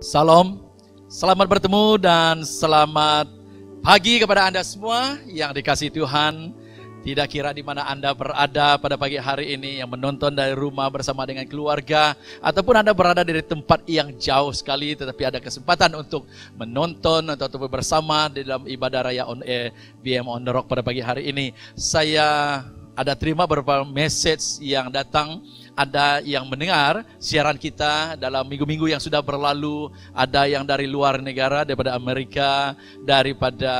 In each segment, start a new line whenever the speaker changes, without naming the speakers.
Salam, selamat bertemu dan selamat pagi kepada Anda semua yang dikasihi Tuhan. Tidak kira di mana Anda berada pada pagi hari ini, yang menonton dari rumah bersama dengan keluarga, ataupun Anda berada dari tempat yang jauh sekali, tetapi ada kesempatan untuk menonton atau bersama di dalam ibadah raya on air BM on the Rock pada pagi hari ini. Saya ada terima beberapa message yang datang. Ada yang mendengar siaran kita dalam minggu-minggu yang sudah berlalu. Ada yang dari luar negara, daripada Amerika, daripada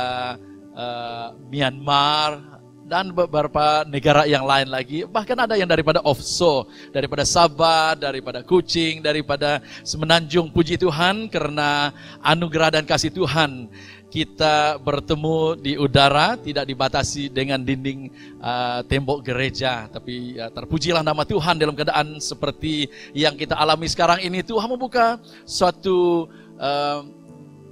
Myanmar, dan beberapa negara yang lain lagi. Bahkan ada yang daripada offshore, daripada Sabah, daripada Kuching, daripada Semenanjung. Puji Tuhan karena anugerah dan kasih Tuhan. Kita bertemu di udara, tidak dibatasi dengan dinding tembok gereja. Tapi terpujilah nama Tuhan dalam keadaan seperti yang kita alami sekarang ini. Tuhan membuka suatu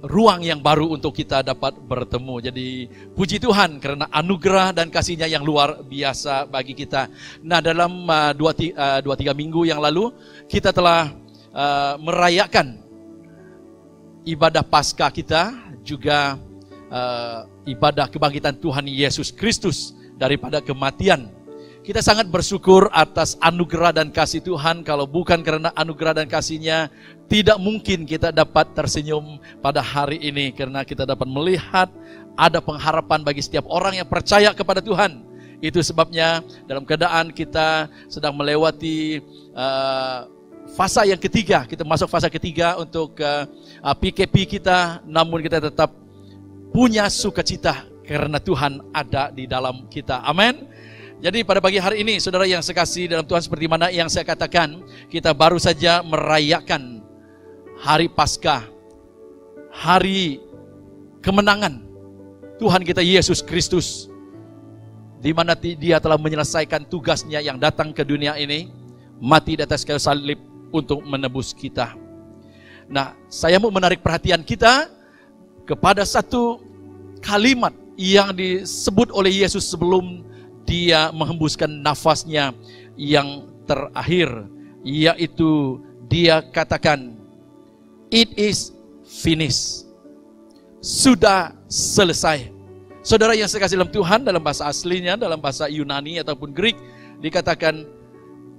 ruang yang baru untuk kita dapat bertemu. Jadi puji Tuhan karena anugerah dan kasih-Nya yang luar biasa bagi kita. Nah, dalam 2-3 minggu yang lalu kita telah merayakan ibadah Paskah kita, juga ibadah kebangkitan Tuhan Yesus Kristus daripada kematian. Kita sangat bersyukur atas anugerah dan kasih Tuhan. Kalau bukan karena anugerah dan kasih-Nya, tidak mungkin kita dapat tersenyum pada hari ini. Karena kita dapat melihat ada pengharapan bagi setiap orang yang percaya kepada Tuhan. Itu sebabnya dalam keadaan kita sedang melewati fase yang ketiga. Kita masuk fase ketiga untuk PKP kita. Namun kita tetap punya sukacita karena Tuhan ada di dalam kita. Amin. Jadi pada pagi hari ini, saudara yang sekasih dalam Tuhan, seperti mana yang saya katakan, kita baru saja merayakan hari Paskah, hari kemenangan Tuhan kita Yesus Kristus, di mana Dia telah menyelesaikan tugasnya yang datang ke dunia ini, mati di atas kayu salib untuk menebus kita. Nah, saya mau menarik perhatian kita kepada satu kalimat yang disebut oleh Yesus sebelum Dia menghembuskan nafasnya yang terakhir, yaitu Dia katakan, "It is finished." Sudah selesai. Saudara yang saya kasih dalam Tuhan, dalam bahasa aslinya, dalam bahasa Yunani ataupun Greek, dikatakan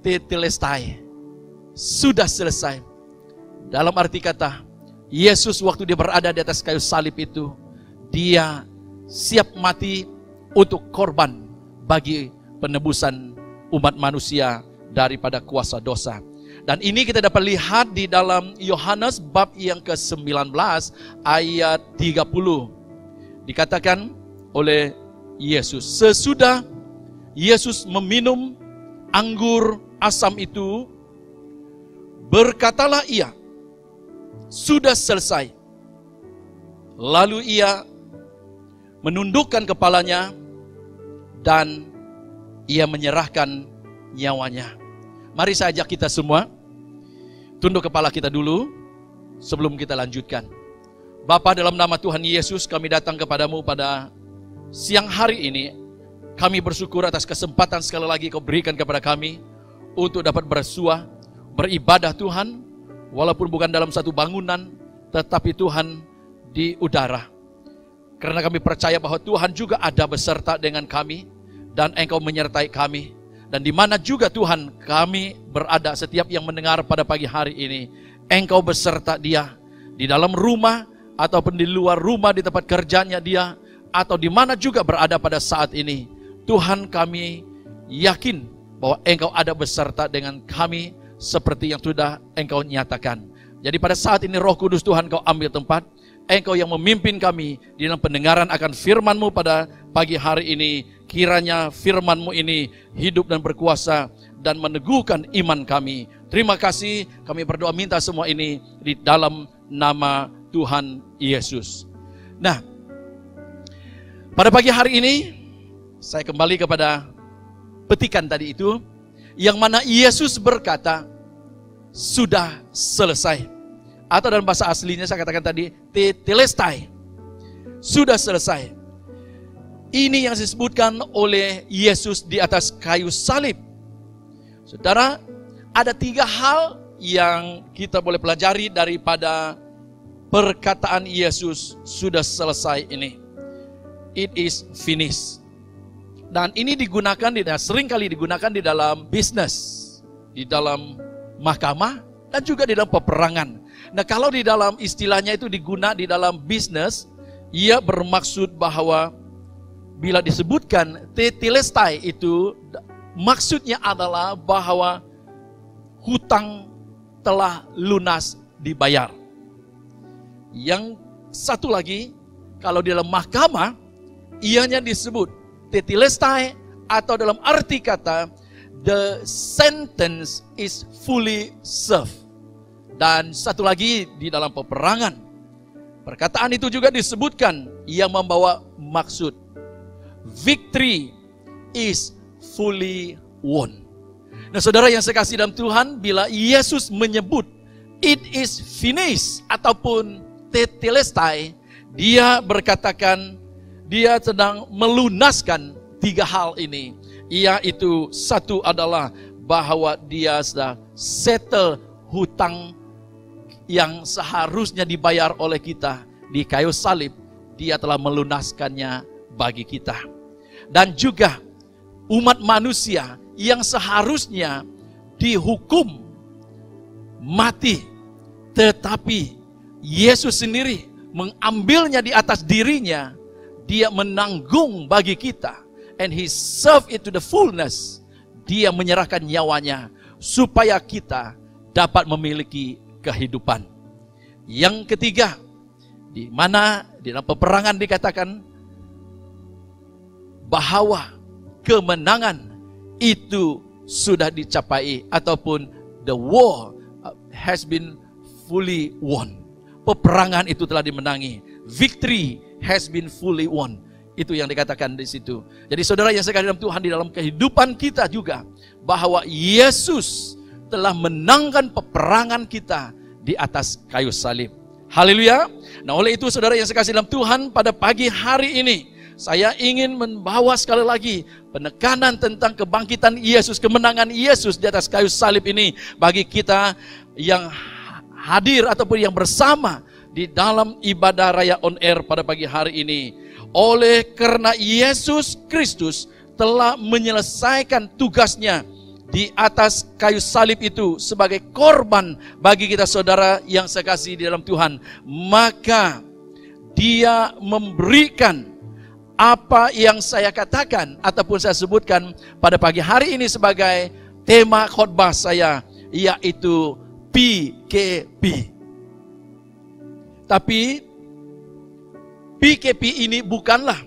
tetelestai. Sudah selesai. Dalam arti kata, Yesus waktu Dia berada di atas kayu salib itu, Dia siap mati untuk korban bagi penebusan umat manusia daripada kuasa dosa. Dan ini kita dapat lihat di dalam Yohanes bab yang ke-19 ayat 30. Dikatakan oleh Yesus, sesudah Yesus meminum anggur asam itu, berkatalah Ia, sudah selesai. Lalu Ia menundukkan kepalanya dan Ia menyerahkan nyawanya. Mari saya ajak kita semua tunduk kepala kita dulu sebelum kita lanjutkan. Bapa, dalam nama Tuhan Yesus, kami datang kepadamu pada siang hari ini. Kami bersyukur atas kesempatan sekali lagi Kau berikan kepada kami untuk dapat bersua, beribadah Tuhan, walaupun bukan dalam satu bangunan, tetapi Tuhan di udara. Karena kami percaya bahwa Tuhan juga ada beserta dengan kami, dan Engkau menyertai kami. Dan di mana juga Tuhan kami berada, setiap yang mendengar pada pagi hari ini, Engkau beserta dia. Di dalam rumah, ataupun di luar rumah, di tempat kerjanya dia, atau di mana juga berada pada saat ini. Tuhan, kami yakin bahwa Engkau ada beserta dengan kami, seperti yang sudah Engkau nyatakan. Jadi pada saat ini Roh Kudus Tuhan, Kau ambil tempat. Engkau yang memimpin kami di dalam pendengaran akan firman-Mu pada pagi hari ini. Kiranya firman-Mu ini hidup dan berkuasa dan meneguhkan iman kami. Terima kasih, kami berdoa minta semua ini di dalam nama Tuhan Yesus. Nah, pada pagi hari ini saya kembali kepada petikan tadi itu, yang mana Yesus berkata, sudah selesai. Atau dalam bahasa aslinya saya katakan tadi, tetelestai. Sudah selesai. Ini yang disebutkan oleh Yesus di atas kayu salib. Saudara, ada 3 hal yang kita boleh pelajari daripada perkataan Yesus sudah selesai ini. It is finished. Dan ini digunakan, sering kali digunakan di dalam bisnis, di dalam mahkamah, dan juga di dalam peperangan. Nah, kalau di dalam istilahnya itu digunakan di dalam bisnis, ia bermaksud bahwa bila disebutkan tetelestai itu, maksudnya adalah bahwa hutang telah lunas dibayar. Yang satu lagi, kalau di dalam mahkamah, ianya disebut tetelestai, atau dalam arti kata the sentence is fully served. Dan satu lagi di dalam peperangan, perkataan itu juga disebutkan yang membawa maksud victory is fully won. Nah, saudara yang saya kasih dalam Tuhan, bila Yesus menyebut it is finished ataupun tetelestai, dia berkatakan dia sedang melunaskan tiga hal ini. Yaitu satu adalah bahwa dia sudah settle hutang yang seharusnya dibayar oleh kita di kayu salib. Dia telah melunaskannya bagi kita. Dan juga umat manusia yang seharusnya dihukum mati, tetapi Yesus sendiri mengambilnya di atas dirinya. Dia menanggung bagi kita, and He served it to the fullness. Dia menyerahkan nyawanya supaya kita dapat memiliki kehidupan. Yang ketiga, di mana di dalam peperangan dikatakan bahwa kemenangan itu sudah dicapai, ataupun the war has been fully won. Peperangan itu telah dimenangi. Victory has been fully won. Itu yang dikatakan di situ. Jadi saudara yang sekali dalam Tuhan, di dalam kehidupan kita juga, bahwa Yesus telah menangkan peperangan kita di atas kayu salib. Haleluya. Nah, oleh itu saudara yang sekasih dalam Tuhan, pada pagi hari ini saya ingin membawa sekali lagi penekanan tentang kebangkitan Yesus, kemenangan Yesus di atas kayu salib ini bagi kita yang hadir ataupun yang bersama di dalam ibadah Raya On Air pada pagi hari ini. Oleh karena Yesus Kristus telah menyelesaikan tugasnya di atas kayu salib itu sebagai korban bagi kita saudara yang saya kasih di dalam Tuhan, maka Dia memberikan apa yang saya katakan ataupun saya sebutkan pada pagi hari ini sebagai tema khotbah saya, yaitu PKP. Tapi PKP ini bukanlah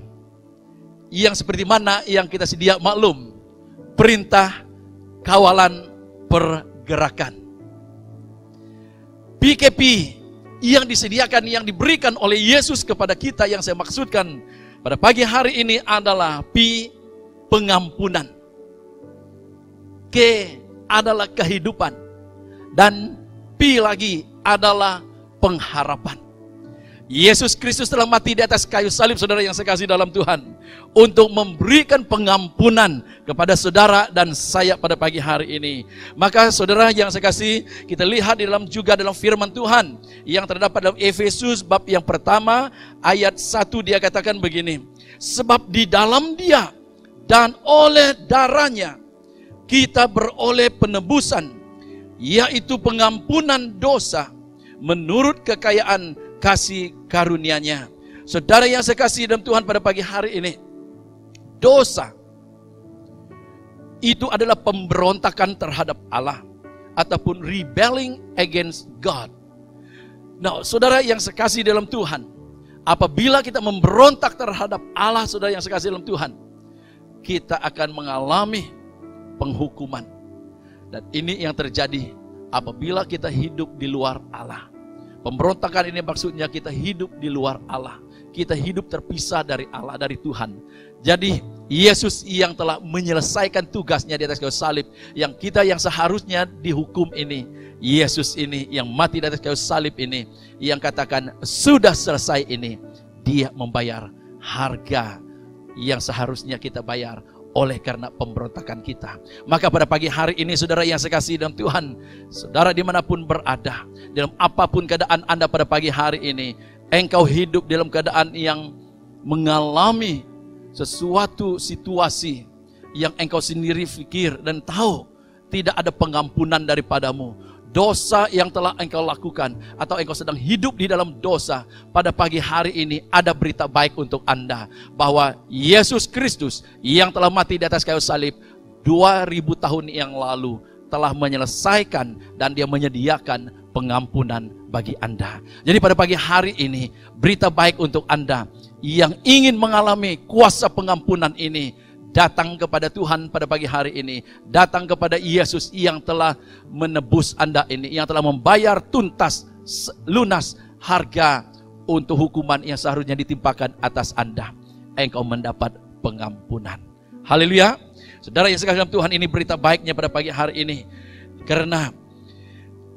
yang seperti mana yang kita sedia maklum, perintah kawalan pergerakan. PKP yang disediakan, yang diberikan oleh Yesus kepada kita, yang saya maksudkan pada pagi hari ini adalah P, pengampunan. K adalah kehidupan. Dan P lagi adalah pengharapan. Yesus Kristus telah mati di atas kayu salib, saudara yang saya kasih dalam Tuhan, untuk memberikan pengampunan kepada saudara dan saya pada pagi hari ini. Maka saudara yang saya kasih, kita lihat di dalam juga dalam firman Tuhan yang terdapat dalam Efesus bab yang pertama ayat 1, dia katakan begini, sebab di dalam Dia dan oleh darahnya kita beroleh penebusan, yaitu pengampunan dosa menurut kekayaan kasih karunia-Nya. Saudara yang saya kasih dalam Tuhan pada pagi hari ini, dosa itu adalah pemberontakan terhadap Allah ataupun rebelling against God. Nah, saudara yang saya kasih dalam Tuhan, apabila kita memberontak terhadap Allah, saudara yang saya kasih dalam Tuhan, kita akan mengalami penghukuman. Dan ini yang terjadi apabila kita hidup di luar Allah. Pemberontakan ini maksudnya kita hidup di luar Allah. Kita hidup terpisah dari Allah, dari Tuhan. Jadi Yesus yang telah menyelesaikan tugasnya di atas kayu salib, yang kita yang seharusnya dihukum ini, Yesus ini yang mati di atas kayu salib ini, yang katakan sudah selesai ini, Dia membayar harga yang seharusnya kita bayar oleh karena pemberontakan kita. Maka pada pagi hari ini saudara yang saya kasih dalam Tuhan, saudara dimanapun berada, dalam apapun keadaan Anda pada pagi hari ini, engkau hidup dalam keadaan yang mengalami sesuatu situasi yang engkau sendiri pikir dan tahu tidak ada pengampunan daripadamu. Dosa yang telah engkau lakukan atau engkau sedang hidup di dalam dosa, pada pagi hari ini ada berita baik untuk Anda, bahwa Yesus Kristus yang telah mati di atas kayu salib 2000 tahun yang lalu telah menyelesaikan dan dia menyediakan pengampunan bagi Anda. Jadi pada pagi hari ini berita baik untuk Anda yang ingin mengalami kuasa pengampunan ini. Datang kepada Tuhan pada pagi hari ini. Datang kepada Yesus yang telah menebus Anda ini, yang telah membayar tuntas, lunas harga untuk hukuman yang seharusnya ditimpakan atas Anda. Engkau mendapat pengampunan. Haleluya. Saudara yang sekalian dalam Tuhan, ini berita baiknya pada pagi hari ini. Karena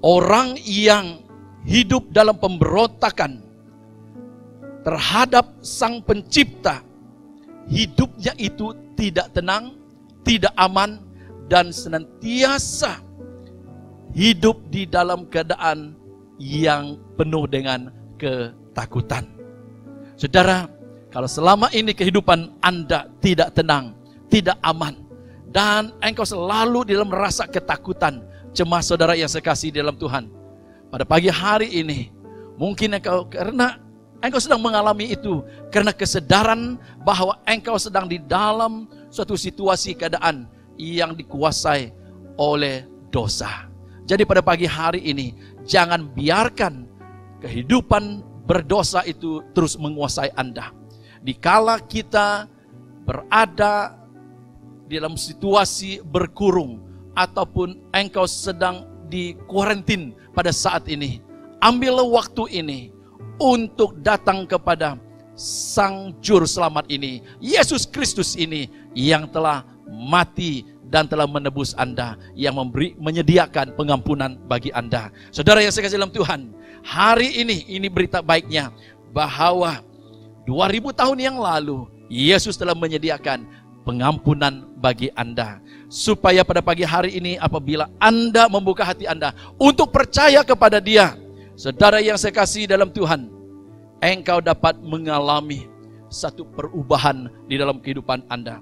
orang yang hidup dalam pemberontakan terhadap Sang Pencipta, hidupnya itu tidak tenang, tidak aman, dan senantiasa hidup di dalam keadaan yang penuh dengan ketakutan. Saudara, kalau selama ini kehidupan Anda tidak tenang, tidak aman, dan engkau selalu di dalam rasa ketakutan, cemas, saudara yang saya kasih dalam Tuhan, pada pagi hari ini, mungkin engkau karena engkau sedang mengalami itu karena kesadaran bahwa engkau sedang di dalam suatu situasi keadaan yang dikuasai oleh dosa. Jadi pada pagi hari ini, jangan biarkan kehidupan berdosa itu terus menguasai Anda. Dikala kita berada di dalam situasi berkurung ataupun engkau sedang di kuarantin pada saat ini, ambillah waktu ini untuk datang kepada Sang Juru Selamat ini, Yesus Kristus ini, yang telah mati dan telah menebus Anda, yang menyediakan pengampunan bagi Anda. Saudara yang saya kasih dalam Tuhan, hari ini berita baiknya, bahwa 2000 tahun yang lalu Yesus telah menyediakan pengampunan bagi Anda. Supaya pada pagi hari ini apabila Anda membuka hati Anda untuk percaya kepada Dia, saudara yang saya kasih dalam Tuhan, engkau dapat mengalami satu perubahan di dalam kehidupan Anda.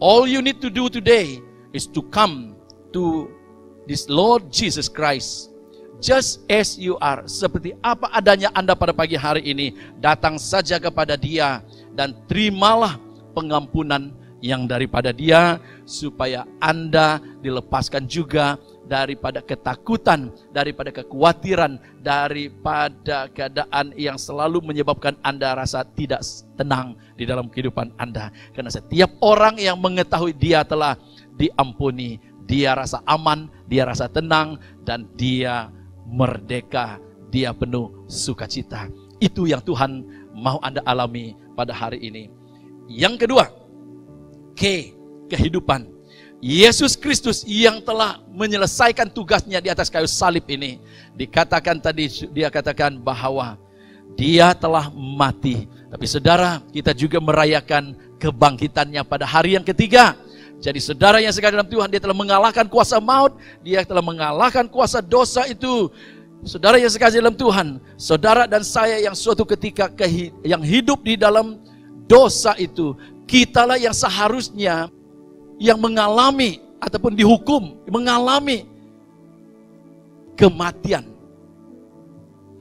All you need to do today is to come to this Lord Jesus Christ just as you are. Seperti apa adanya Anda pada pagi hari ini, datang saja kepada Dia dan terimalah pengampunan yang daripada Dia, supaya Anda dilepaskan juga daripada ketakutan, daripada kekhawatiran, daripada keadaan yang selalu menyebabkan Anda rasa tidak tenang di dalam kehidupan Anda. Karena setiap orang yang mengetahui dia telah diampuni, dia rasa aman, dia rasa tenang, dan dia merdeka, dia penuh sukacita. Itu yang Tuhan mau Anda alami pada hari ini. Yang kedua, kehidupan. Yesus Kristus yang telah menyelesaikan tugasnya di atas kayu salib ini. Dikatakan tadi, dia katakan bahwa dia telah mati. Tapi saudara, kita juga merayakan kebangkitannya pada hari yang ketiga. Jadi saudara yang sekalian dalam Tuhan, dia telah mengalahkan kuasa maut, dia telah mengalahkan kuasa dosa itu. Saudara yang sekalian dalam Tuhan, saudara dan saya yang suatu ketika yang hidup di dalam dosa itu, kitalah yang seharusnya yang mengalami ataupun dihukum, mengalami kematian.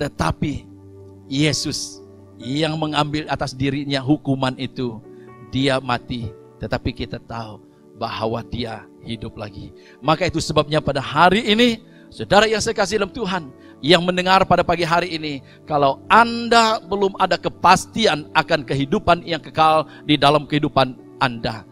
Tetapi Yesus yang mengambil atas dirinya hukuman itu, dia mati, tetapi kita tahu bahwa dia hidup lagi. Maka itu sebabnya pada hari ini, saudara yang saya kasih dalam Tuhan, yang mendengar pada pagi hari ini, kalau Anda belum ada kepastian akan kehidupan yang kekal di dalam kehidupan Anda,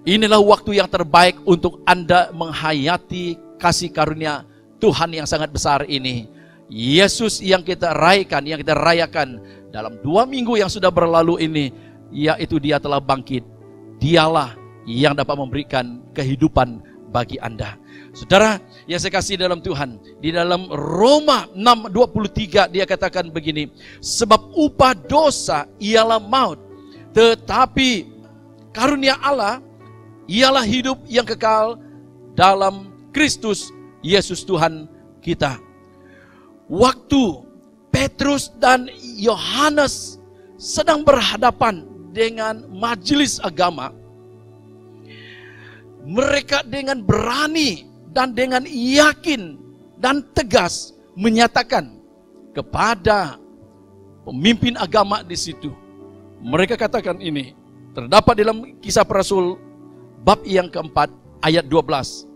inilah waktu yang terbaik untuk Anda menghayati kasih karunia Tuhan yang sangat besar ini. Yesus yang kita rayakan, yang kita rayakan dalam 2 minggu yang sudah berlalu ini, yaitu dia telah bangkit. Dialah yang dapat memberikan kehidupan bagi Anda. Saudara yang saya kasih dalam Tuhan, di dalam Roma 6:23 dia katakan begini, sebab upah dosa ialah maut, tetapi karunia Allah ialah hidup yang kekal dalam Kristus Yesus Tuhan kita. Waktu Petrus dan Yohanes sedang berhadapan dengan majelis agama, mereka dengan berani dan dengan yakin dan tegas menyatakan kepada pemimpin agama di situ. Mereka katakan ini, terdapat dalam Kisah para Rasul bab yang keempat ayat 12.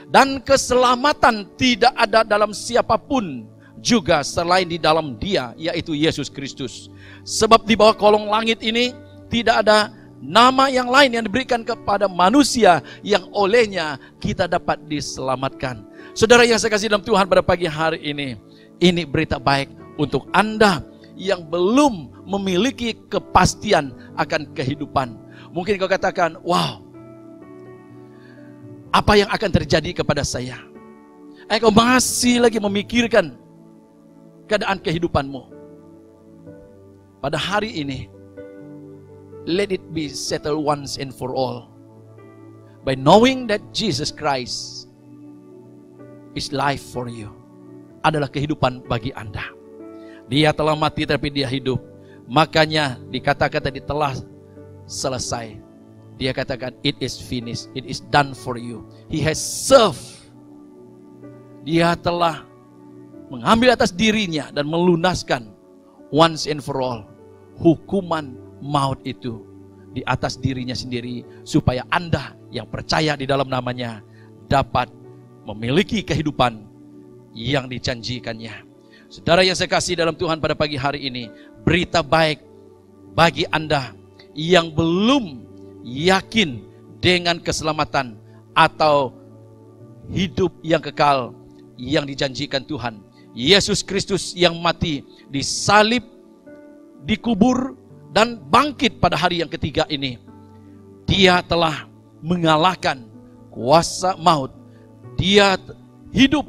Dan keselamatan tidak ada dalam siapapun juga selain di dalam Dia, yaitu Yesus Kristus. Sebab di bawah kolong langit ini tidak ada nama yang lain yang diberikan kepada manusia yang olehnya kita dapat diselamatkan. Saudara yang saya kasih dalam Tuhan, pada pagi hari ini berita baik untuk Anda yang belum memiliki kepastian akan kehidupan. Mungkin kau katakan, wow, apa yang akan terjadi kepada saya? Kau masih lagi memikirkan keadaan kehidupanmu. Pada hari ini, let it be settled once and for all. By knowing that Jesus Christ is life for you. Adalah kehidupan bagi Anda. Dia telah mati tapi dia hidup. Makanya dikatakan tadi telah selesai. Dia katakan it is finished. It is done for you. He has served. Dia telah mengambil atas dirinya dan melunaskan once and for all hukuman maut itu di atas dirinya sendiri, supaya Anda yang percaya di dalam namanya dapat memiliki kehidupan yang dijanjikannya. Saudara yang saya kasih dalam Tuhan, pada pagi hari ini berita baik bagi Anda yang belum yakin dengan keselamatan atau hidup yang kekal yang dijanjikan Tuhan. Yesus Kristus yang mati, disalib, dikubur, dan bangkit pada hari yang ketiga ini. Dia telah mengalahkan kuasa maut. Dia hidup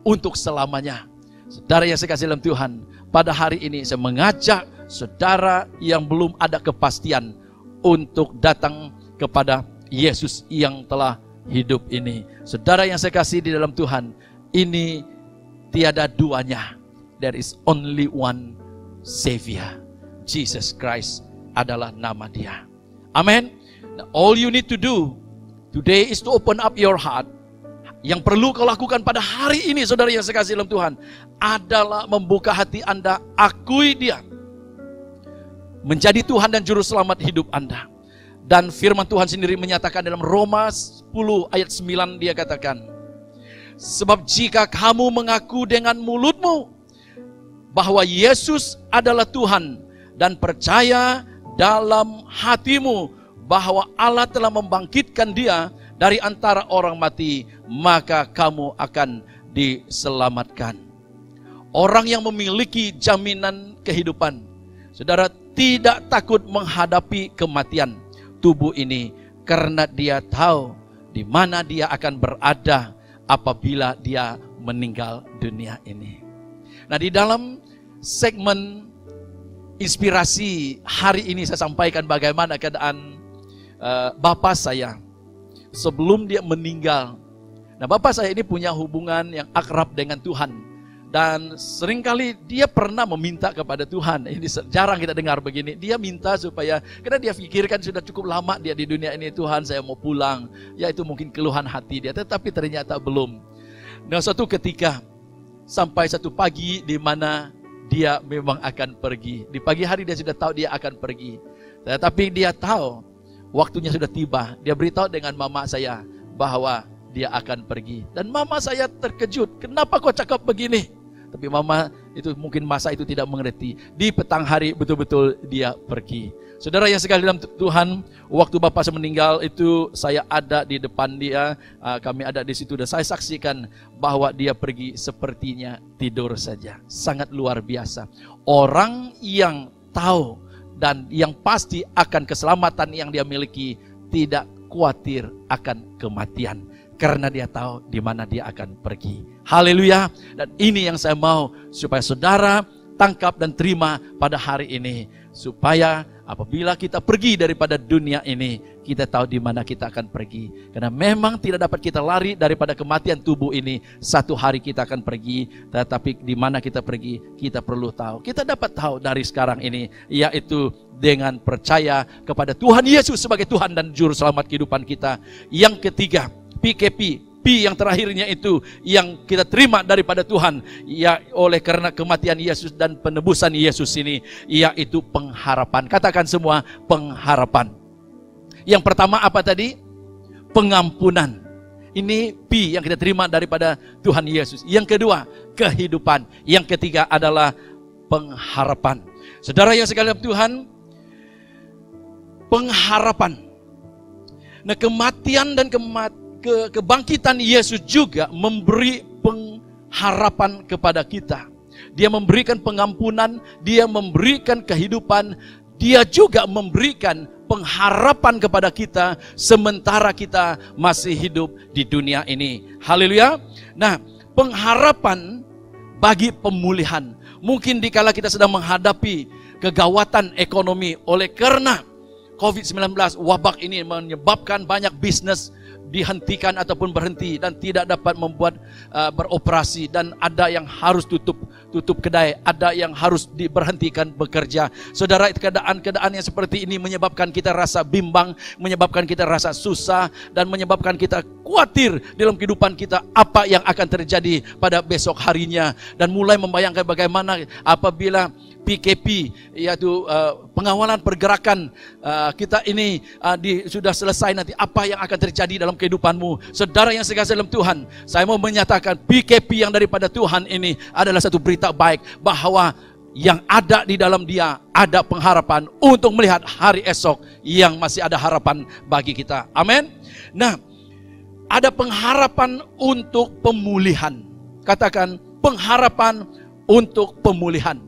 untuk selamanya. Saudara yang saya kasih dalam Tuhan, pada hari ini saya mengajak saudara yang belum ada kepastian untuk datang kepada Yesus yang telah hidup ini. Saudara yang saya kasih di dalam Tuhan, ini tiada duanya. There is only one Savior. Jesus Christ adalah nama Dia. Amin. All you need to do today is to open up your heart. Yang perlu kau lakukan pada hari ini, saudara yang saya kasih dalam Tuhan, adalah membuka hati Anda, akui Dia menjadi Tuhan dan Juru Selamat hidup Anda. Dan firman Tuhan sendiri menyatakan dalam Roma 10 ayat 9, dia katakan, sebab jika kamu mengaku dengan mulutmu bahwa Yesus adalah Tuhan dan percaya dalam hatimu bahwa Allah telah membangkitkan Dia dari antara orang mati, maka kamu akan diselamatkan. Orang yang memiliki jaminan kehidupan, saudara, tidak takut menghadapi kematian tubuh ini, karena dia tahu di mana dia akan berada apabila dia meninggal dunia ini. Nah, di dalam segmen inspirasi hari ini saya sampaikan bagaimana keadaan bapak saya sebelum dia meninggal. Nah, bapak saya ini punya hubungan yang akrab dengan Tuhan. Dan seringkali dia pernah meminta kepada Tuhan. Ini jarang kita dengar begini. Dia minta supaya, karena dia pikirkan sudah cukup lama dia di dunia ini, Tuhan saya mau pulang. Ya, itu mungkin keluhan hati dia, tetapi ternyata belum. Nah, suatu ketika sampai satu pagi di mana dia memang akan pergi. Di pagi hari dia sudah tahu dia akan pergi. Tetapi dia tahu waktunya sudah tiba. Dia beritahu dengan mama saya bahwa dia akan pergi. Dan mama saya terkejut. Kenapa kau cakap begini? Tapi mama itu mungkin masa itu tidak mengerti. Di petang hari betul-betul dia pergi. Saudara yang sekali dalam Tuhan, waktu bapak saya meninggal itu saya ada di depan dia. Kami ada di situ dan saya saksikan bahwa dia pergi sepertinya tidur saja. Sangat luar biasa. Orang yang tahu dan yang pasti akan keselamatan yang dia miliki tidak khawatir akan kematian, karena dia tahu di mana dia akan pergi. Haleluya. Dan ini yang saya mau supaya saudara tangkap dan terima pada hari ini, supaya Apabila kita pergi daripada dunia ini, kita tahu di mana kita akan pergi. Karena memang tidak dapat kita lari daripada kematian tubuh ini. Satu hari kita akan pergi, tetapi di mana kita pergi, kita perlu tahu. Kita dapat tahu dari sekarang ini, yaitu dengan percaya kepada Tuhan Yesus sebagai Tuhan dan Juru Selamat kehidupan kita. Yang ketiga, PKP. P yang terakhirnya itu yang kita terima daripada Tuhan, ya oleh karena kematian Yesus dan penebusan Yesus ini, yaitu pengharapan. Katakan semua, pengharapan. Yang pertama apa tadi? Pengampunan. Ini P yang kita terima daripada Tuhan Yesus. Yang kedua, kehidupan. Yang ketiga adalah pengharapan. Saudara yang sekalian Tuhan, pengharapan. Nah, kematian dan kebangkitan Yesus juga memberi pengharapan kepada kita. Dia memberikan pengampunan, dia memberikan kehidupan, dia juga memberikan pengharapan kepada kita sementara kita masih hidup di dunia ini. Haleluya. Nah, pengharapan bagi pemulihan. Mungkin dikala kita sedang menghadapi kegawatan ekonomi oleh karena COVID-19, wabak ini menyebabkan banyak bisnis dihentikan ataupun berhenti dan tidak dapat membuat beroperasi, dan ada yang harus tutup kedai, ada yang harus diberhentikan bekerja. Saudara, keadaan-keadaan yang seperti ini menyebabkan kita rasa bimbang, menyebabkan kita rasa susah, dan menyebabkan kita khawatir dalam kehidupan kita apa yang akan terjadi pada besok harinya, dan mulai membayangkan bagaimana apabila PKP, yaitu pengawalan pergerakan kita ini sudah selesai, nanti apa yang akan terjadi dalam kehidupanmu. Saudara yang sekasih dalam Tuhan, saya mau menyatakan PKP yang daripada Tuhan ini adalah satu berita baik, bahwa yang ada di dalam dia ada pengharapan untuk melihat hari esok yang masih ada harapan bagi kita. Amin. Nah, ada pengharapan untuk pemulihan. Katakan, pengharapan untuk pemulihan.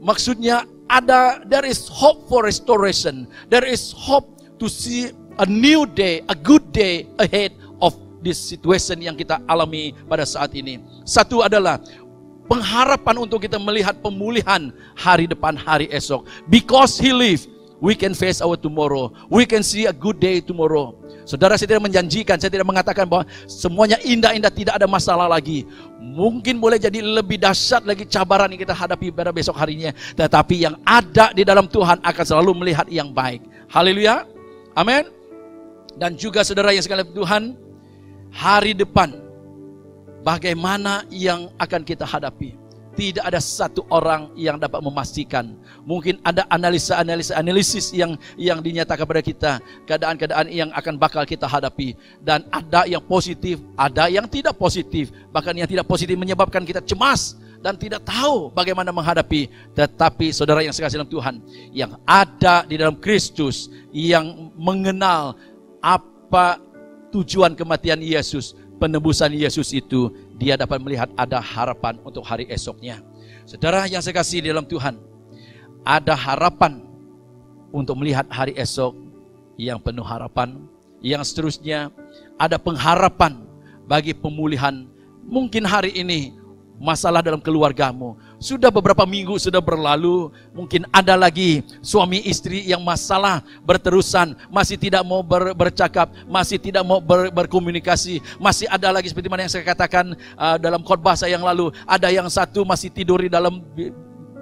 Maksudnya there is hope for restoration. There is hope to see a new day, a good day ahead of this situation yang kita alami pada saat ini. Satu adalah pengharapan untuk kita melihat pemulihan hari depan, hari esok. Because He lives, we can face our tomorrow. We can see a good day tomorrow. Saudara, saya tidak menjanjikan, saya tidak mengatakan bahwa semuanya indah-indah, tidak ada masalah lagi. Mungkin boleh jadi lebih dahsyat lagi cabaran yang kita hadapi pada besok harinya. Tetapi yang ada di dalam Tuhan akan selalu melihat yang baik. Haleluya. Amin. Dan juga saudara yang sekalian Tuhan, hari depan bagaimana yang akan kita hadapi? Tidak ada satu orang yang dapat memastikan. Mungkin ada analisis yang dinyatakan kepada kita, keadaan-keadaan yang akan bakal kita hadapi, dan ada yang positif, ada yang tidak positif. Bahkan yang tidak positif menyebabkan kita cemas dan tidak tahu bagaimana menghadapi. Tetapi saudara yang sekasih dalam Tuhan, yang ada di dalam Kristus, yang mengenal apa tujuan kematian Yesus, penebusan Yesus itu, dia dapat melihat ada harapan untuk hari esoknya. Saudara yang saya kasih di dalam Tuhan, ada harapan untuk melihat hari esok yang penuh harapan. Yang seterusnya, ada pengharapan bagi pemulihan. Mungkin hari ini masalah dalam keluargamu, sudah beberapa minggu sudah berlalu, mungkin ada lagi suami istri yang masalah berterusan, masih tidak mau bercakap, masih tidak mau berkomunikasi, masih ada lagi seperti mana yang saya katakan dalam khotbah saya yang lalu, ada yang satu masih tidur di dalam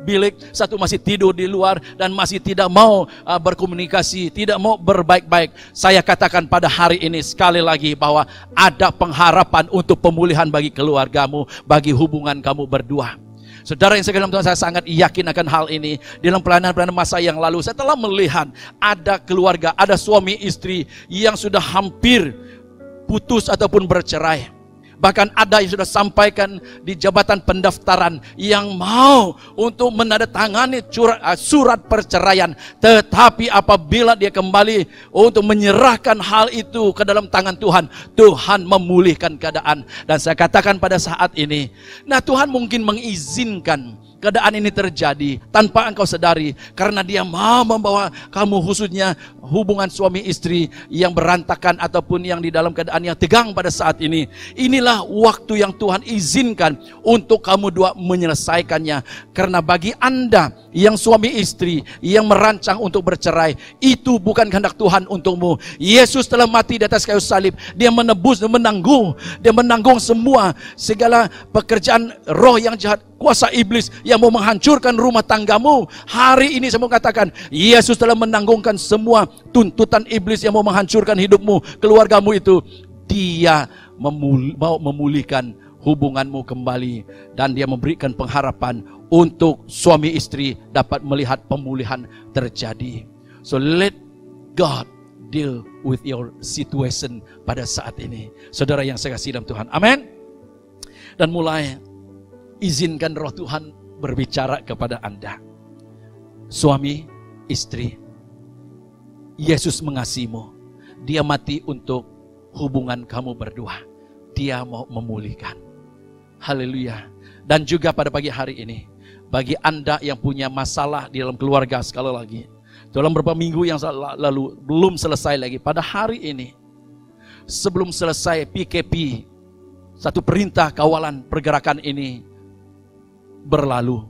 bilik, satu masih tidur di luar dan masih tidak mau berkomunikasi, tidak mau berbaik-baik. Saya katakan pada hari ini sekali lagi bahwa ada pengharapan untuk pemulihan bagi keluargamu, bagi hubungan kamu berdua. Saudara yang sekalian Tuhan, saya sangat yakin akan hal ini. Dalam pelayanan masa yang lalu, saya telah melihat ada keluarga, ada suami istri yang sudah hampir putus ataupun bercerai. Bahkan ada yang sudah sampaikan di jabatan pendaftaran yang mau untuk menandatangani surat perceraian. Tetapi apabila dia kembali untuk menyerahkan hal itu ke dalam tangan Tuhan, Tuhan memulihkan keadaan. Dan saya katakan pada saat ini, nah Tuhan mungkin mengizinkan keadaan ini terjadi tanpa engkau sadari, karena dia mau membawa kamu, khususnya hubungan suami istri yang berantakan ataupun yang di dalam keadaan yang tegang pada saat ini. Inilah waktu yang Tuhan izinkan untuk kamu dua menyelesaikannya. Karena bagi Anda yang suami istri yang merancang untuk bercerai, itu bukan kehendak Tuhan untukmu. Yesus telah mati di atas kayu salib. Dia menebus dan menanggung semua segala pekerjaan roh yang jahat, kuasa iblis yang mau menghancurkan rumah tanggamu. Hari ini saya mau katakan, Yesus telah menanggungkan semua tuntutan iblis yang mau menghancurkan hidupmu, keluargamu itu. Dia mau memulihkan hubunganmu kembali, dan dia memberikan pengharapan untuk suami istri dapat melihat pemulihan terjadi. So let God deal with your situation pada saat ini. Saudara yang saya kasih dalam Tuhan. Amin. Dan mulai izinkan roh Tuhan berbicara kepada Anda. Suami, istri, Yesus mengasihimu. Dia mati untuk hubungan kamu berdua. Dia mau memulihkan. Haleluya. Dan juga pada pagi hari ini, bagi Anda yang punya masalah di dalam keluarga, sekali lagi, dalam beberapa minggu yang lalu belum selesai lagi, pada hari ini, sebelum selesai PKP, satu perintah kawalan pergerakan ini berlalu.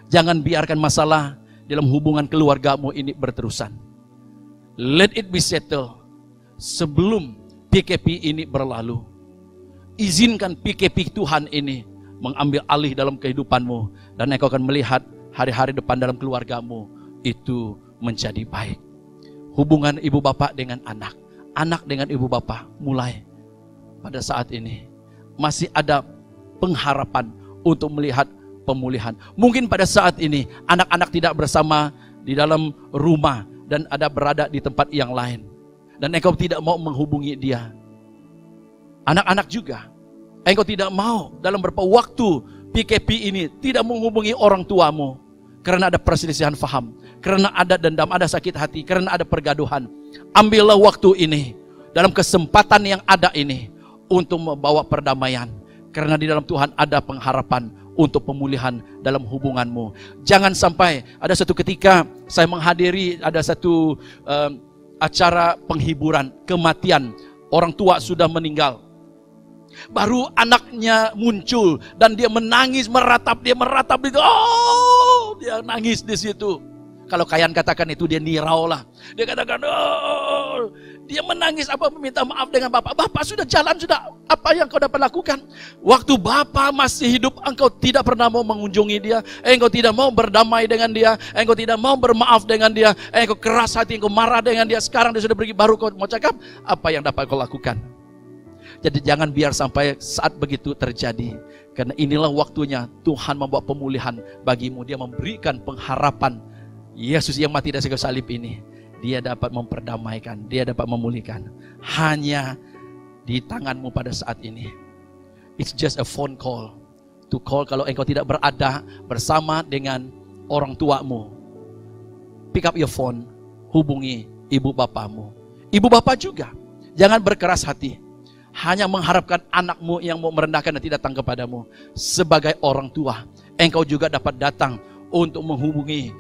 Jangan biarkan masalah dalam hubungan keluargamu ini berterusan. Let it be settled sebelum PKP ini berlalu. Izinkan PKP Tuhan ini mengambil alih dalam kehidupanmu, dan engkau akan melihat hari-hari depan dalam keluargamu itu menjadi baik. Hubungan ibu bapak dengan anak, anak dengan ibu bapak, mulai pada saat ini masih ada pengharapan untuk melihat pemulihan. Mungkin pada saat ini anak-anak tidak bersama di dalam rumah dan ada berada di tempat yang lain, dan engkau tidak mau menghubungi dia. Anak-anak juga, engkau tidak mau dalam beberapa waktu PKP ini tidak menghubungi orang tuamu karena ada perselisihan faham, karena ada dendam, ada sakit hati, karena ada pergaduhan. Ambillah waktu ini dalam kesempatan yang ada ini untuk membawa perdamaian, karena di dalam Tuhan ada pengharapan untuk pemulihan dalam hubunganmu. Jangan sampai ada satu ketika saya menghadiri ada satu acara penghiburan kematian, orang tua sudah meninggal, baru anaknya muncul dan dia menangis, meratap itu, oh, dia nangis di situ. Kalau kalian katakan itu dia nirau lah. Dia katakan, oh, dia menangis apa meminta maaf dengan Bapak. Bapak sudah jalan, sudah apa yang kau dapat lakukan? Waktu Bapak masih hidup, engkau tidak pernah mau mengunjungi dia, engkau tidak mau berdamai dengan dia, engkau tidak mau bermaaf dengan dia, engkau keras hati, engkau marah dengan dia. Sekarang dia sudah pergi, baru kau mau cakap apa yang dapat kau lakukan. Jadi jangan biar sampai saat begitu terjadi, karena inilah waktunya Tuhan membawa pemulihan bagimu. Dia memberikan pengharapan. Yesus yang mati di atas kayu salib ini, dia dapat memperdamaikan, dia dapat memulihkan. Hanya di tanganmu pada saat ini. It's just a phone call. To call kalau engkau tidak berada bersama dengan orang tuamu. Pick up your phone, hubungi ibu bapamu. Ibu bapak juga, jangan berkeras hati. Hanya mengharapkan anakmu yang mau merendahkan dan tidak datang kepadamu. Sebagai orang tua, engkau juga dapat datang untuk menghubungi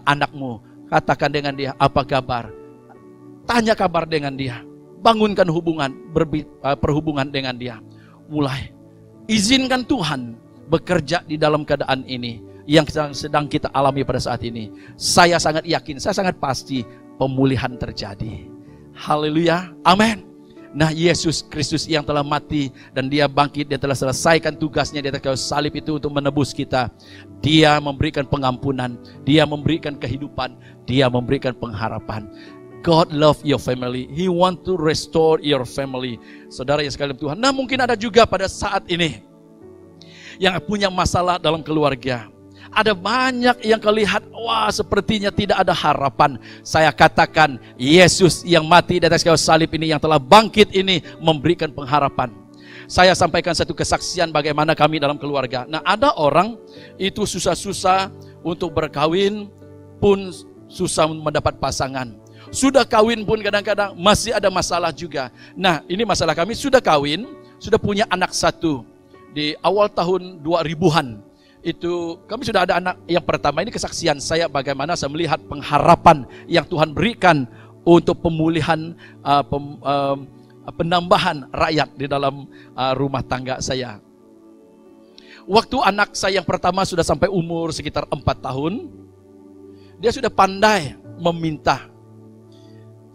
anakmu. Katakan dengan dia, apa kabar? Tanya kabar dengan dia. Bangunkan hubungan, perhubungan dengan dia. Mulai izinkan Tuhan bekerja di dalam keadaan ini yang sedang kita alami pada saat ini. Saya sangat yakin, saya sangat pasti pemulihan terjadi. Haleluya, amin. Nah, Yesus Kristus yang telah mati dan dia bangkit, dia telah selesaikan tugasnya di atas kayu salib itu untuk menebus kita. Dia memberikan pengampunan, dia memberikan kehidupan, dia memberikan pengharapan. God love your family. He want to restore your family. Saudara yang sekalian Tuhan. Nah, mungkin ada juga pada saat ini yang punya masalah dalam keluarga. Ada banyak yang kelihat, wah sepertinya tidak ada harapan. Saya katakan, Yesus yang mati di atas kayu salib ini, yang telah bangkit ini, memberikan pengharapan. Saya sampaikan satu kesaksian bagaimana kami dalam keluarga. Nah, ada orang itu susah-susah untuk berkawin, pun susah mendapat pasangan. Sudah kawin pun kadang-kadang masih ada masalah juga. Nah, ini masalah kami, sudah kawin, sudah punya anak satu. Di awal tahun 2000-an, itu kami sudah ada anak yang pertama. Ini kesaksian saya bagaimana saya melihat pengharapan yang Tuhan berikan untuk pemulihan, penambahan rakyat di dalam rumah tangga saya. Waktu anak saya yang pertama sudah sampai umur sekitar 4 tahun, dia sudah pandai meminta.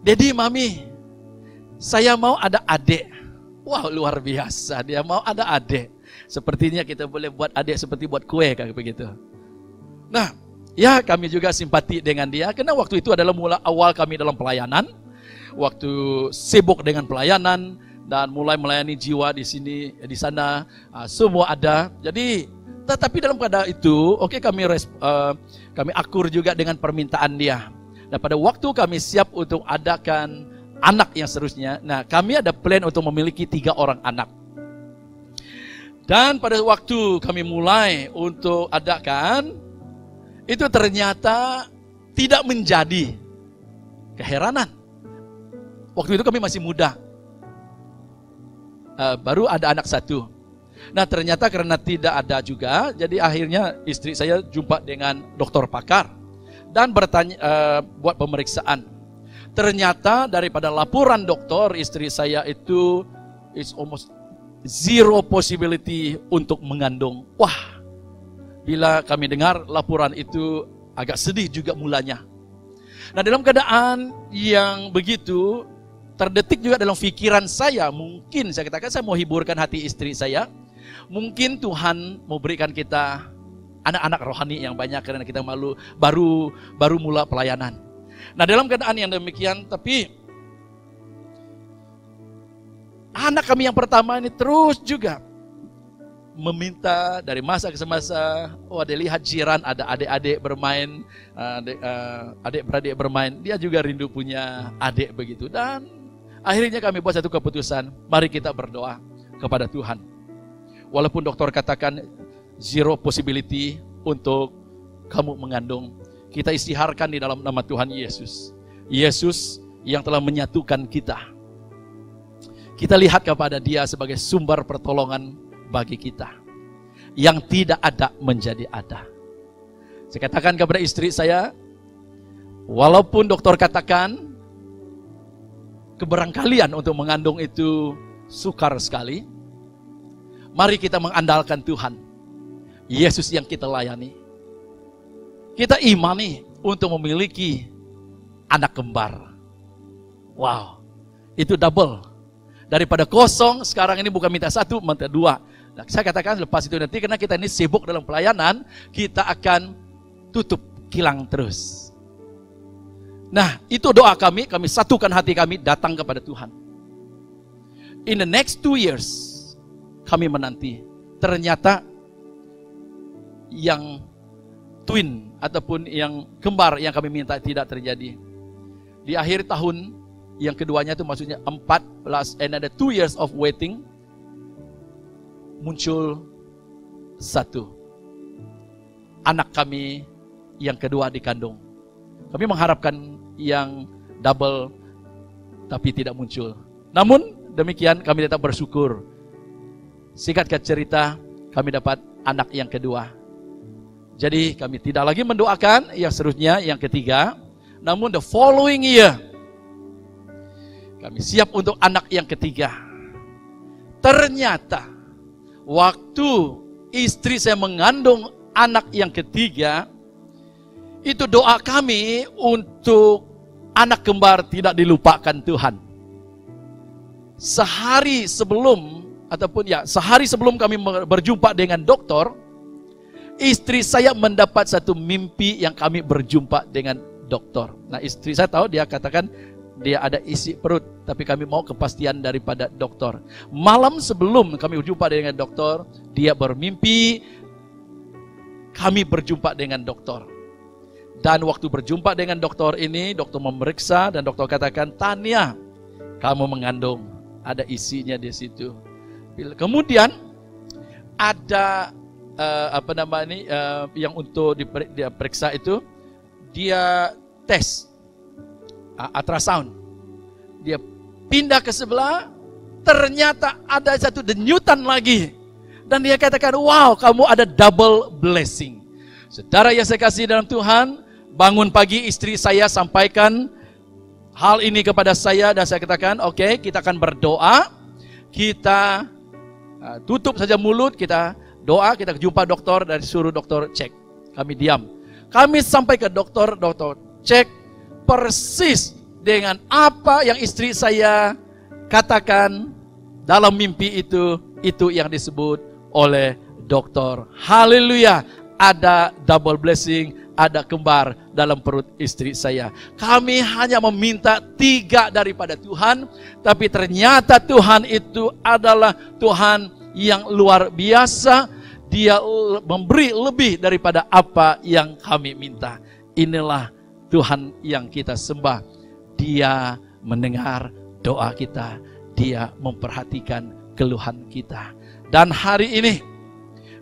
Dedi, mami, saya mau ada adik. Wow, luar biasa, dia mau ada adik. Sepertinya kita boleh buat adik seperti buat kue kayak begitu. Nah, ya kami juga simpati dengan dia, karena waktu itu adalah mula awal kami dalam pelayanan. Waktu sibuk dengan pelayanan dan mulai melayani jiwa di sini, di sana, semua ada. Jadi, tetapi dalam keadaan itu, oke, kami akur juga dengan permintaan dia. Nah, pada waktu kami siap untuk adakan anak yang seterusnya, nah kami ada plan untuk memiliki 3 orang anak. Dan pada waktu kami mulai untuk adakan, itu ternyata tidak menjadi. Keheranan. Waktu itu kami masih muda. Baru ada anak 1. Nah, ternyata karena tidak ada juga, jadi akhirnya istri saya jumpa dengan dokter pakar dan bertanya, buat pemeriksaan. Ternyata daripada laporan dokter, istri saya itu is almost zero possibility untuk mengandung. Wah, bila kami dengar laporan itu agak sedih juga mulanya. Nah, dalam keadaan yang begitu, terdetik juga dalam pikiran saya, mungkin saya katakan saya mau hiburkan hati istri saya. Mungkin Tuhan mau berikan kita anak-anak rohani yang banyak karena kita baru mula pelayanan. Nah, dalam keadaan yang demikian, tapi anak kami yang pertama ini terus juga meminta dari masa ke masa. Oh, ada lihat jiran, ada adik-adik bermain, adik-beradik bermain. Dia juga rindu punya adik begitu. Dan akhirnya kami buat satu keputusan, mari kita berdoa kepada Tuhan. Walaupun dokter katakan zero possibility untuk kamu mengandung, kita istiharkan di dalam nama Tuhan Yesus. Yesus yang telah menyatukan kita. Kita lihat kepada Dia sebagai sumber pertolongan bagi kita. Yang tidak ada menjadi ada. Saya katakan kepada istri saya, walaupun dokter katakan keberangkalian untuk mengandung itu sukar sekali, mari kita mengandalkan Tuhan. Yesus yang kita layani. Kita imani untuk memiliki anak kembar. Wow, itu double. Daripada kosong, sekarang ini bukan minta 1, minta 2. Nah, saya katakan lepas itu nanti, karena kita ini sibuk dalam pelayanan, kita akan tutup kilang terus. Nah, itu doa kami satukan hati kami datang kepada Tuhan. In the next 2 years, kami menanti. Ternyata yang twin ataupun yang kembar yang kami minta tidak terjadi. Di akhir tahun yang keduanya itu maksudnya 4 and ada 2 years of waiting, muncul 1 anak kami yang kedua dikandung. Kami mengharapkan yang double tapi tidak muncul. Namun demikian kami tetap bersyukur. Singkat cerita, kami dapat anak yang kedua. Jadi kami tidak lagi mendoakan yang seterusnya, yang ketiga. Namun the following year, kami siap untuk anak yang ketiga. Ternyata, waktu istri saya mengandung anak yang ketiga, itu doa kami untuk anak kembar tidak dilupakan Tuhan. Sehari sebelum kami berjumpa dengan dokter, istri saya mendapat satu mimpi yang kami berjumpa dengan dokter. Nah, istri saya tahu, dia katakan dia ada isi perut, tapi kami mau kepastian daripada dokter. Malam sebelum kami berjumpa dengan dokter, dia bermimpi kami berjumpa dengan dokter. Dan waktu berjumpa dengan dokter ini, dokter memeriksa dan dokter katakan, Tania, kamu mengandung, ada isinya di situ. Kemudian ada yang untuk diperiksa itu, dia tes ultrasound. Dia pindah ke sebelah, ternyata ada satu denyutan lagi. Dan dia katakan, wow, kamu ada double blessing. Saudara yang saya kasih dalam Tuhan, bangun pagi istri saya sampaikan hal ini kepada saya. Dan saya katakan, oke, kita akan berdoa. Kita tutup saja mulut, kita doa, kita jumpa dokter dan suruh dokter cek. Kami diam. Kami sampai ke dokter cek persis dengan apa yang istri saya katakan dalam mimpi itu yang disebut oleh dokter. Haleluya, ada double blessing, ada kembar dalam perut istri saya. Kami hanya meminta 3 daripada Tuhan, tapi ternyata Tuhan itu adalah Tuhan yang luar biasa. Dia memberi lebih daripada apa yang kami minta. Inilah Tuhan yang kita sembah. Dia mendengar doa kita. Dia memperhatikan keluhan kita. Dan hari ini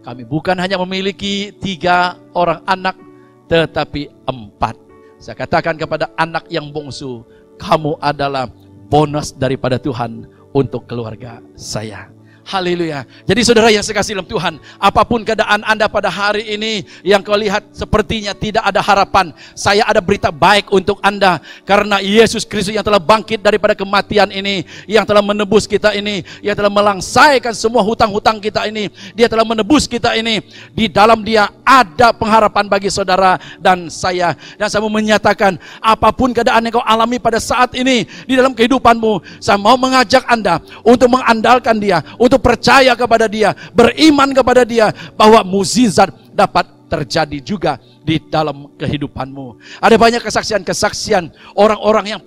kami bukan hanya memiliki 3 orang anak, tetapi 4. Saya katakan kepada anak yang bungsu, kamu adalah bonus daripada Tuhan untuk keluarga saya. Haleluya. Jadi saudara yang saya kasih dalam Tuhan, apapun keadaan Anda pada hari ini yang kau lihat sepertinya tidak ada harapan, saya ada berita baik untuk Anda. Karena Yesus Kristus yang telah bangkit daripada kematian ini, yang telah menebus kita ini, yang telah melangsaikan semua hutang-hutang kita ini, Dia telah menebus kita ini. Di dalam Dia ada pengharapan bagi saudara dan saya. Dan saya mau menyatakan, apapun keadaan yang kau alami pada saat ini di dalam kehidupanmu, saya mau mengajak Anda untuk mengandalkan Dia, untuk percaya kepada Dia, beriman kepada Dia, bahwa mukjizat dapat terjadi juga di dalam kehidupanmu. Ada banyak kesaksian-kesaksian orang-orang yang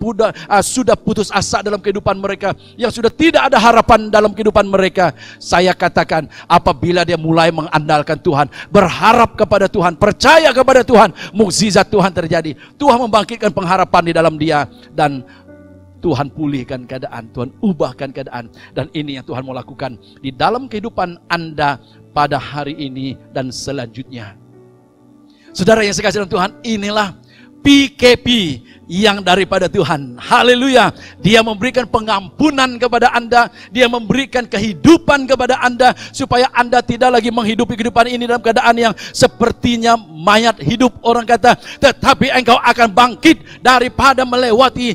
sudah putus asa dalam kehidupan mereka, yang sudah tidak ada harapan dalam kehidupan mereka. Saya katakan, apabila dia mulai mengandalkan Tuhan, berharap kepada Tuhan, percaya kepada Tuhan, mukjizat Tuhan terjadi. Tuhan membangkitkan pengharapan di dalam dia, dan Tuhan pulihkan keadaan, Tuhan ubahkan keadaan. Dan ini yang Tuhan mau lakukan di dalam kehidupan Anda pada hari ini dan selanjutnya. Saudara yang saya kasih dalam Tuhan, inilah PKP yang daripada Tuhan. Haleluya. Dia memberikan pengampunan kepada Anda, Dia memberikan kehidupan kepada Anda, supaya Anda tidak lagi menghidupi kehidupan ini dalam keadaan yang sepertinya mayat hidup, orang kata, tetapi engkau akan bangkit daripada melewati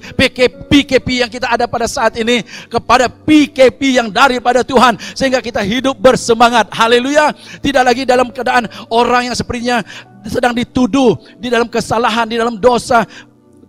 PKP yang kita ada pada saat ini, kepada PKP yang daripada Tuhan, sehingga kita hidup bersemangat. Haleluya. Tidak lagi dalam keadaan orang yang sepertinya sedang dituduh di dalam kesalahan, di dalam dosa,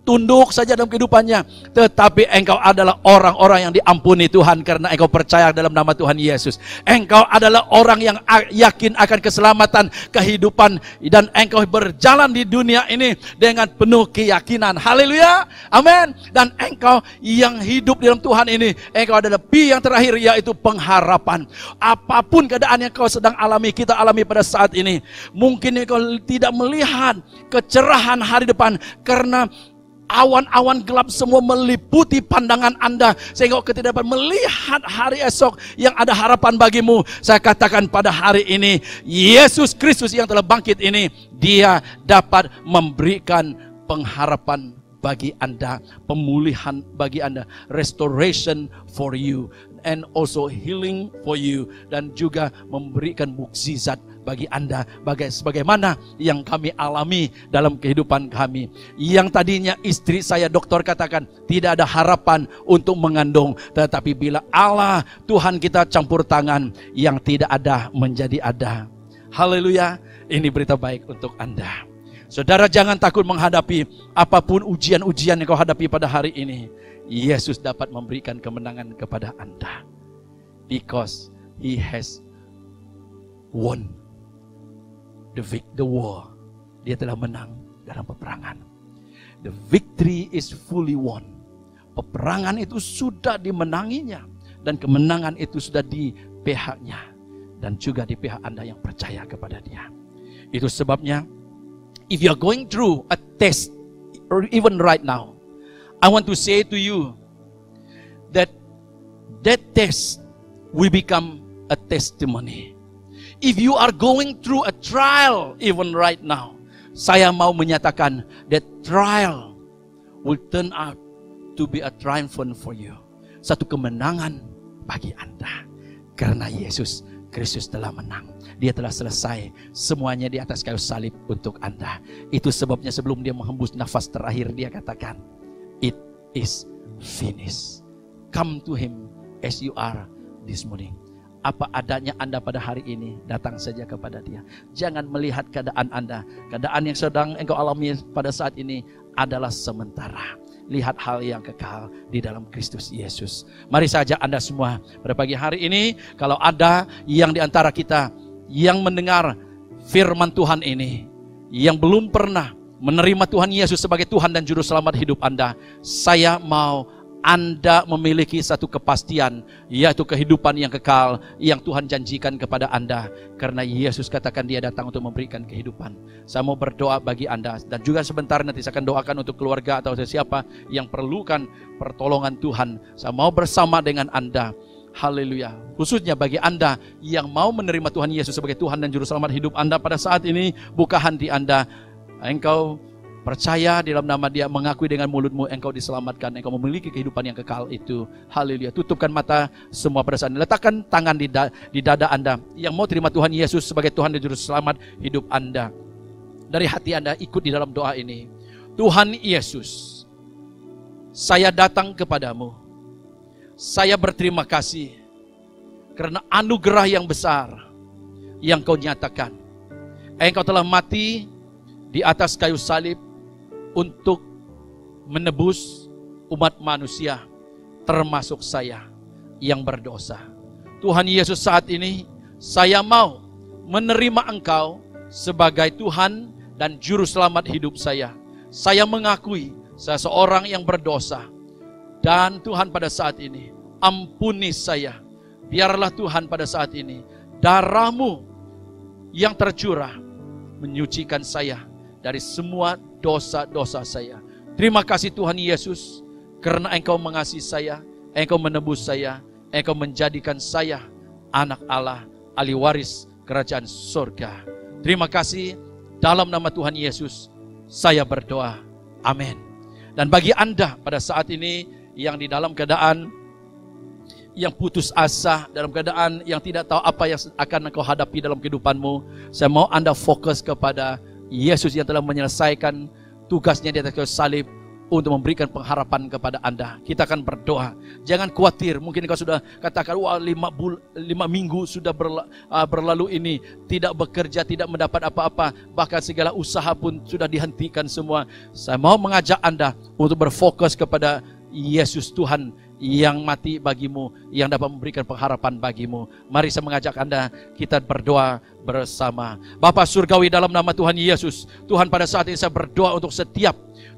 tunduk saja dalam kehidupannya. Tetapi engkau adalah orang-orang yang diampuni Tuhan, karena engkau percaya dalam nama Tuhan Yesus. Engkau adalah orang yang yakin akan keselamatan, kehidupan, dan engkau berjalan di dunia ini dengan penuh keyakinan. Haleluya, amin. Dan engkau yang hidup dalam Tuhan ini, engkau adalah P yang terakhir, yaitu pengharapan. Apapun keadaan yang kau sedang alami, kita alami pada saat ini, mungkin engkau tidak melihat kecerahan hari depan, karena awan-awan gelap semua meliputi pandangan Anda, sehingga kau tidak dapat melihat hari esok yang ada harapan bagimu. Saya katakan pada hari ini, Yesus Kristus yang telah bangkit ini, Dia dapat memberikan pengharapan bagi Anda, pemulihan bagi Anda, restoration for you, and also healing for you, dan juga memberikan mukjizat bagi Anda, sebagaimana yang kami alami dalam kehidupan kami. Yang tadinya istri saya, dokter katakan tidak ada harapan untuk mengandung, tetapi bila Allah Tuhan kita campur tangan, yang tidak ada menjadi ada. Haleluya. Ini berita baik untuk Anda. Saudara, jangan takut menghadapi apapun ujian-ujian yang kau hadapi pada hari ini. Yesus dapat memberikan kemenangan kepada Anda, because He has won the war. Dia telah menang dalam peperangan. The victory is fully won. Peperangan itu sudah dimenanginya, dan kemenangan itu sudah di pihaknya, dan juga di pihak Anda yang percaya kepada Dia. Itu sebabnya, if you are going through a test, or even right now, I want to say to you that test will become a testimony. If you are going through a trial even right now, saya mau menyatakan that trial will turn out to be a triumphant for you. Satu kemenangan bagi Anda, karena Yesus Kristus telah menang. Dia telah selesai semuanya di atas kayu salib untuk Anda. Itu sebabnya sebelum dia menghembus nafas terakhir, dia katakan, it is finished. Come to him as you are this morning. Apa adanya Anda pada hari ini, datang saja kepada dia. Jangan melihat keadaan Anda. Keadaan yang sedang engkau alami pada saat ini adalah sementara. Lihat hal yang kekal di dalam Kristus Yesus. Mari saja Anda semua pada pagi hari ini, kalau ada yang di antara kita yang mendengar firman Tuhan ini, yang belum pernah menerima Tuhan Yesus sebagai Tuhan dan Juru Selamat hidup Anda, saya mau Anda memiliki satu kepastian, yaitu kehidupan yang kekal yang Tuhan janjikan kepada Anda. Karena Yesus katakan dia datang untuk memberikan kehidupan. Saya mau berdoa bagi Anda, dan juga sebentar nanti saya akan doakan untuk keluarga atau siapa yang perlukan pertolongan Tuhan. Saya mau bersama dengan Anda. Haleluya. Khususnya bagi Anda yang mau menerima Tuhan Yesus sebagai Tuhan dan Juru Selamat hidup Anda pada saat ini, buka hati Anda. Engkau percaya di dalam nama dia, mengakui dengan mulutmu, engkau diselamatkan, engkau memiliki kehidupan yang kekal itu. Haleluya. Tutupkan mata semua pada saat ini. Letakkan tangan di dada Anda yang mau terima Tuhan Yesus sebagai Tuhan dan Juru Selamat hidup Anda. Dari hati Anda ikut di dalam doa ini. Tuhan Yesus, saya datang kepadamu. Saya berterima kasih karena anugerah yang besar yang kau nyatakan. Engkau telah mati di atas kayu salib untuk menebus umat manusia, termasuk saya yang berdosa. Tuhan Yesus, saat ini saya mau menerima Engkau sebagai Tuhan dan Juru Selamat hidup saya. Saya mengakui saya seorang yang berdosa. Dan Tuhan pada saat ini, ampuni saya. Biarlah Tuhan pada saat ini, darah-Mu yang tercurah menyucikan saya dari semua dosa-dosa saya. Terima kasih Tuhan Yesus, karena Engkau mengasihi saya, Engkau menebus saya, Engkau menjadikan saya anak Allah, ahli waris kerajaan surga. Terima kasih, dalam nama Tuhan Yesus, saya berdoa. Amin. Dan bagi Anda pada saat ini, yang di dalam keadaan yang putus asa, dalam keadaan yang tidak tahu apa yang akan engkau hadapi dalam kehidupanmu, saya mau Anda fokus kepada Yesus yang telah menyelesaikan tugasnya di atas kayu salib untuk memberikan pengharapan kepada Anda. Kita akan berdoa. Jangan khawatir, mungkin engkau sudah katakan, wah 5 minggu sudah berlalu ini, tidak bekerja, tidak mendapat apa-apa, bahkan segala usaha pun sudah dihentikan semua. Saya mau mengajak Anda untuk berfokus kepada Yesus Tuhan yang mati bagimu, yang dapat memberikan pengharapan bagimu. Mari saya mengajak Anda, kita berdoa bersama. Bapa Surgawi, dalam nama Tuhan Yesus, Tuhan, pada saat ini saya berdoa untuk setiap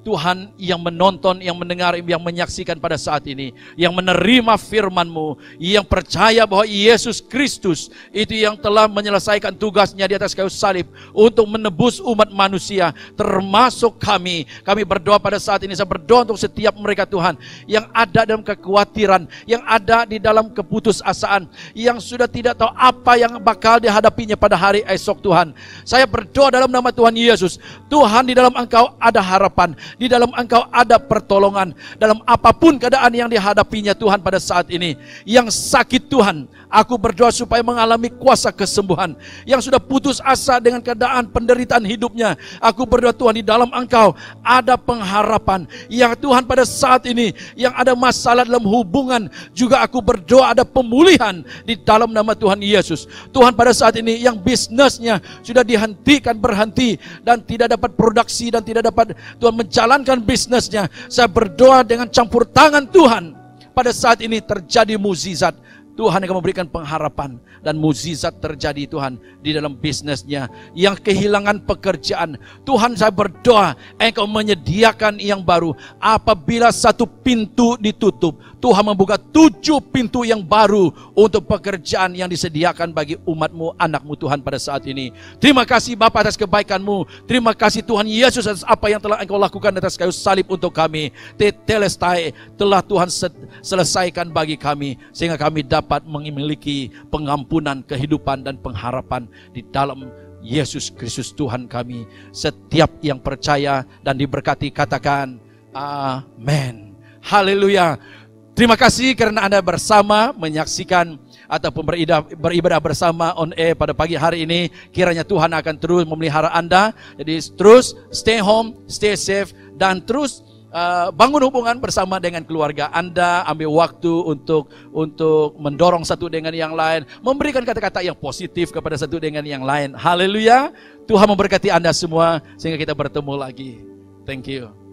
Tuhan yang menonton, yang mendengar, yang menyaksikan pada saat ini, yang menerima firman-Mu, yang percaya bahwa Yesus Kristus itu yang telah menyelesaikan tugasnya di atas kayu salib untuk menebus umat manusia, termasuk kami. Kami berdoa pada saat ini, saya berdoa untuk setiap mereka Tuhan, yang ada dalam kekhawatiran, yang ada di dalam keputusasaan, yang sudah tidak tahu apa yang bakal dihadapinya pada hari esok Tuhan. Saya berdoa dalam nama Tuhan Yesus, Tuhan, di dalam Engkau ada harapan, di dalam Engkau ada pertolongan, dalam apapun keadaan yang dihadapinya Tuhan pada saat ini. Yang sakit Tuhan, aku berdoa supaya mengalami kuasa kesembuhan. Yang sudah putus asa dengan keadaan penderitaan hidupnya, aku berdoa Tuhan, di dalam Engkau ada pengharapan. Yang Tuhan, pada saat ini yang ada masalah dalam hubungan, juga aku berdoa ada pemulihan di dalam nama Tuhan Yesus. Tuhan, pada saat ini yang bisnisnya sudah dihentikan, berhenti, dan tidak dapat produksi, dan tidak dapat Tuhan menjalankan bisnisnya, saya berdoa dengan campur tangan Tuhan, pada saat ini terjadi mukjizat. Tuhan akan memberikan pengharapan dan mukjizat terjadi Tuhan di dalam bisnisnya. Yang kehilangan pekerjaan, Tuhan, saya berdoa Engkau menyediakan yang baru. Apabila satu pintu ditutup, Tuhan membuka 7 pintu yang baru untuk pekerjaan yang disediakan bagi umat-Mu, anak-Mu Tuhan pada saat ini. Terima kasih Bapa atas kebaikan-Mu. Terima kasih Tuhan Yesus atas apa yang telah Engkau lakukan atas kayu salib untuk kami. Tetelestai telah Tuhan selesaikan bagi kami, sehingga kami dapat memiliki pengampunan, kehidupan, dan pengharapan di dalam Yesus Kristus Tuhan kami. Setiap yang percaya dan diberkati katakan amin. Haleluya. Terima kasih karena Anda bersama menyaksikan ataupun beribadah bersama on air pada pagi hari ini, kiranya Tuhan akan terus memelihara Anda. Jadi terus stay home, stay safe, dan terus bangun hubungan bersama dengan keluarga Anda, ambil waktu untuk mendorong satu dengan yang lain, memberikan kata-kata yang positif kepada satu dengan yang lain. Haleluya. Tuhan memberkati Anda semua sehingga kita bertemu lagi. Thank you.